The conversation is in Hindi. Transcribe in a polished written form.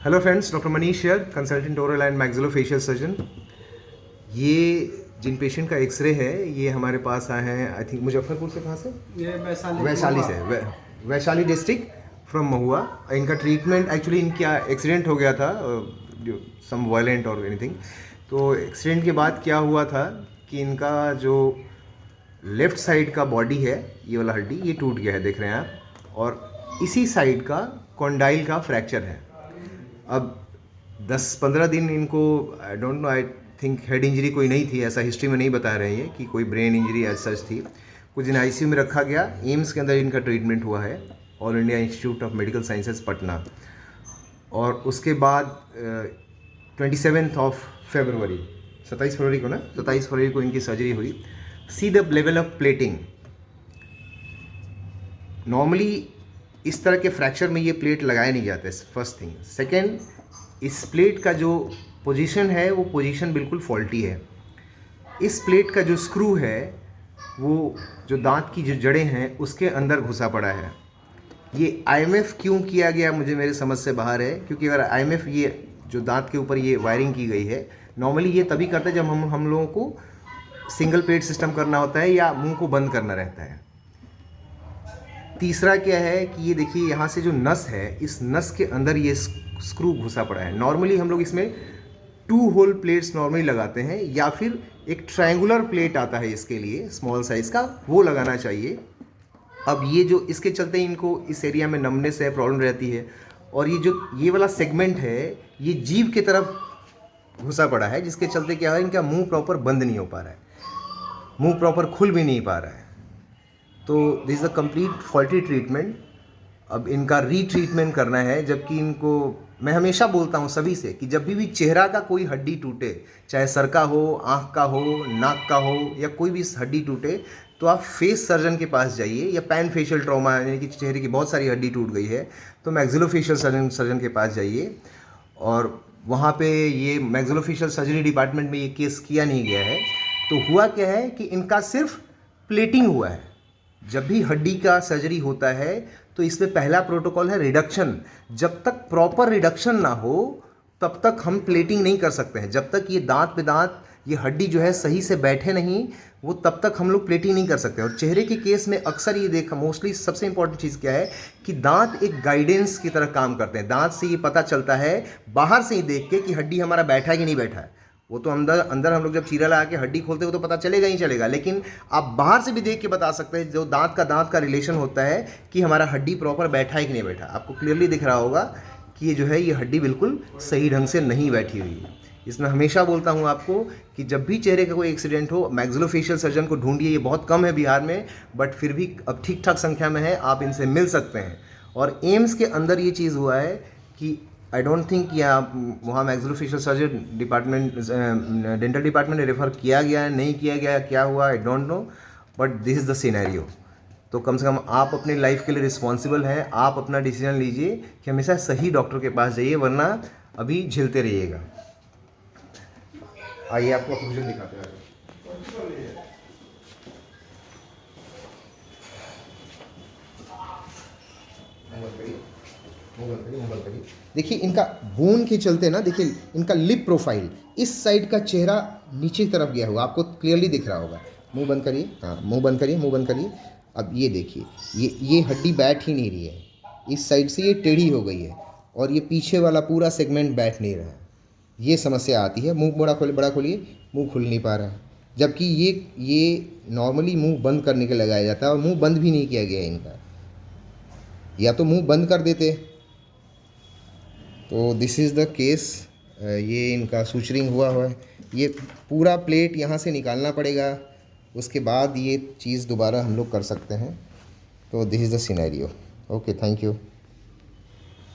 Hello friends, doctor Manish here, consultant oral and maxillofacial surgeon. ये जिन पेशेंट का एक्सरे है ये हमारे पास आए हैं, आई थिंक मुजफ्फरपुर से। कहाँ से? ये वैशाली से। वैशाली डिस्ट्रिक्ट फ्रॉम महुआ। इनका ट्रीटमेंट एक्चुअली इनका एक्सीडेंट हो गया था, सम वायलेंट और एनीथिंग। तो एक्सीडेंट के बाद क्या हुआ था कि इनका जो लेफ़्ट साइड का बॉडी है, ये वाला हड्डी, ये टूट गया है, देख रहे हैं आप। और इसी साइड का कॉन्डाइल का फ्रैक्चर है। अब 10-15 दिन इनको, I don't know, I think head injury कोई नहीं थी, ऐसा हिस्ट्री में नहीं बता रहे हैं कि कोई ब्रेन इंजरी एज सच थी। कुछ दिन आईसीयू में रखा गया। एम्स के अंदर इनका ट्रीटमेंट हुआ है, all India institute of medical sciences Patna. और उसके बाद 27 फरवरी 27 फरवरी को ना, 27 फरवरी को इनकी सर्जरी हुई। See the level of plating. Normally इस तरह के फ्रैक्चर में ये प्लेट लगाए नहीं जाते, फर्स्ट थिंग। सेकेंड, इस प्लेट का जो पोजीशन है वो पोजीशन बिल्कुल फॉल्टी है। इस प्लेट का जो स्क्रू है वो जो दांत की जो जड़ें हैं उसके अंदर घुसा पड़ा है। ये आईएमएफ क्यों किया गया मुझे मेरे समझ से बाहर है, क्योंकि अगर आईएमएफ, ये जो दांत के ऊपर ये वायरिंग की गई है, नॉर्मली ये तभी करते हैं जब हम लोगों को सिंगल प्लेट सिस्टम करना होता है या मुंह को बंद करना रहता है। तीसरा क्या है कि ये देखिए, यहाँ से जो नस है, इस नस के अंदर ये स्क्रू घुसा पड़ा है। नॉर्मली हम लोग इसमें 2 होल प्लेट्स नॉर्मली लगाते हैं, या फिर एक ट्रायंगुलर प्लेट आता है इसके लिए, स्मॉल साइज़ का, वो लगाना चाहिए। अब ये जो इसके चलते इनको इस एरिया में नमनेस है, प्रॉब्लम रहती है। और ये जो ये वाला सेगमेंट है ये जीभ की तरफ घुसा पड़ा है, जिसके चलते क्या है, इनका मुंह प्रॉपर बंद नहीं हो पा रहा है, मुंह प्रॉपर खुल भी नहीं पा रहा है। तो this is a complete faulty treatment. अब इनका रीट्रीटमेंट करना है, जबकि इनको मैं हमेशा बोलता हूँ सभी से कि जब भी चेहरा का कोई हड्डी टूटे, चाहे सर का हो, आँख का हो, नाक का हो, या कोई भी हड्डी टूटे, तो आप फेस सर्जन के पास जाइए। या पैन फेशियल ट्रॉमा, यानी कि चेहरे की बहुत सारी हड्डी टूट गई है, तो मैक्सिलोफेशियल सर्जन के पास जाइए। और वहाँ पे ये मैक्सिलोफेशियल सर्जरी डिपार्टमेंट में ये केस किया नहीं गया है। तो हुआ क्या है कि इनका सिर्फ प्लेटिंग हुआ है। जब भी हड्डी का सर्जरी होता है तो इसमें पहला प्रोटोकॉल है रिडक्शन। जब तक प्रॉपर रिडक्शन ना हो तब तक हम प्लेटिंग नहीं कर सकते हैं। जब तक ये दांत पे दांत, ये हड्डी जो है सही से बैठे नहीं, वो तब तक हम लोग प्लेटिंग नहीं कर सकते। और चेहरे के केस में अक्सर ये देखा, मोस्टली सबसे इंपॉर्टेंट चीज़ क्या है कि दांत एक गाइडेंस की तरह काम करते हैं। दांत से ये पता चलता है बाहर से ही देख के कि हड्डी हमारा बैठा है कि नहीं बैठा है। वो तो अंदर हम लोग जब चीरा लगा के हड्डी खोलते हैं वो तो पता चलेगा ही चलेगा, लेकिन आप बाहर से भी देख के बता सकते हैं, जो दांत का रिलेशन होता है कि हमारा हड्डी प्रॉपर बैठा है कि नहीं बैठा। आपको क्लियरली दिख रहा होगा कि ये जो है, ये हड्डी बिल्कुल सही ढंग से नहीं बैठी हुई है। इसमें हमेशा बोलता हूँ आपको कि जब भी चेहरे का कोई एक्सीडेंट हो, मैक्सिलोफेशियल सर्जन को ढूंढिए। ये बहुत कम है बिहार में, बट फिर भी अब ठीक ठाक संख्या में है, आप इनसे मिल सकते हैं। और एम्स के अंदर ये चीज़ हुआ है कि आई डोंट थिंक या वहाँ maxillofacial surgeon department, dental department ने रेफ़र किया गया है, नहीं किया गया, क्या हुआ, I don't know, but this is the scenario. तो कम से कम आप अपनी लाइफ के लिए रिस्पॉन्सिबल हैं। आप अपना डिसीजन लीजिए कि हमेशा सही डॉक्टर के पास जाइए, वरना अभी झेलते रहिएगा। आइए आपको ऑक्लूजन दिखाते हैं। देखिए इनका बोन के चलते ना, देखिए इनका लिप प्रोफाइल, इस साइड का चेहरा नीचे की तरफ गया हुआ, आपको क्लियरली दिख रहा होगा। मुंह बंद करिए, हाँ मुंह बंद करिए, मुंह बंद करिए। अब ये देखिए, ये हड्डी बैठ ही नहीं रही है, इस साइड से ये टेढ़ी हो गई है, और ये पीछे वाला पूरा सेगमेंट बैठ नहीं रहा है। ये समस्या आती है। मुंह बड़ा खोलिए, मुंह खुल नहीं पा रहा है, जबकि ये नॉर्मली मुंह बंद करने के लगाया जाता है, और मुंह बंद भी नहीं किया गया है इनका। या तो मुंह बंद कर देते। तो दिस इज़ द केस। ये इनका सूचरिंग हुआ है। ये पूरा प्लेट यहाँ से निकालना पड़ेगा, उसके बाद ये चीज़ दोबारा हम लोग कर सकते हैं। तो this is the scenario. Okay, thank you.